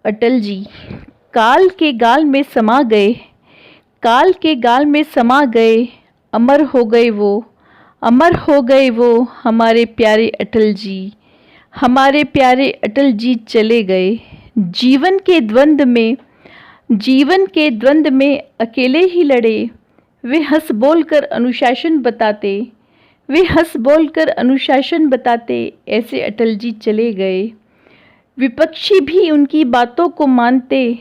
अटल जी काल के गाल में समा गए, काल के गाल में समा गए, अमर हो गए वो, अमर हो गए वो हमारे प्यारे अटल जी, हमारे प्यारे अटल जी चले गए। जीवन के द्वंद्व में, जीवन के द्वंद्व में अकेले ही लड़े, वे हंस बोल कर अनुशासन बताते, वे हंस बोल कर अनुशासन बताते, ऐसे अटल जी चले गए। विपक्षी भी उनकी बातों को मानते,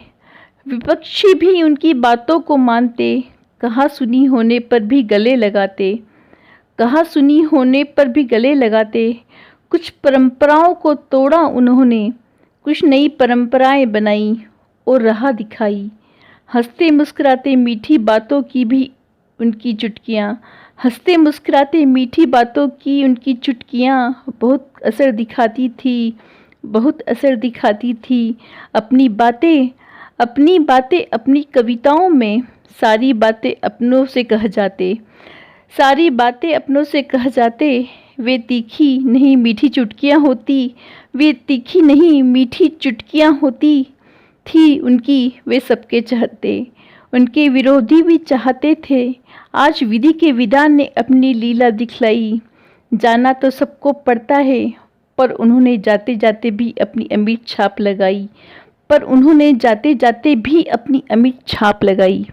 विपक्षी भी उनकी बातों को मानते, कहा सुनी होने पर भी गले लगाते, कहा सुनी होने पर भी गले लगाते। कुछ परंपराओं को तोड़ा उन्होंने, कुछ नई परंपराएं बनाई और राह दिखाई। हंसते मुस्कुराते मीठी बातों की भी उनकी चुटकियाँ, हंसते मुस्कुराते मीठी बातों की उनकी चुटकियाँ बहुत असर दिखाती थी, बहुत असर दिखाती थी। अपनी बातें, अपनी बातें अपनी कविताओं में सारी बातें अपनों से कह जाते, सारी बातें अपनों से कह जाते। वे तीखी नहीं मीठी चुटकियाँ होती, वे तीखी नहीं मीठी चुटकियाँ होती थी उनकी, वे सबके चाहते, उनके विरोधी भी चाहते थे। आज विधि के विधान ने अपनी लीला दिखलाई, जाना तो सबको पड़ता है, पर उन्होंने जाते जाते भी अपनी अमिट छाप लगाई, पर उन्होंने जाते जाते भी अपनी अमिट छाप लगाई।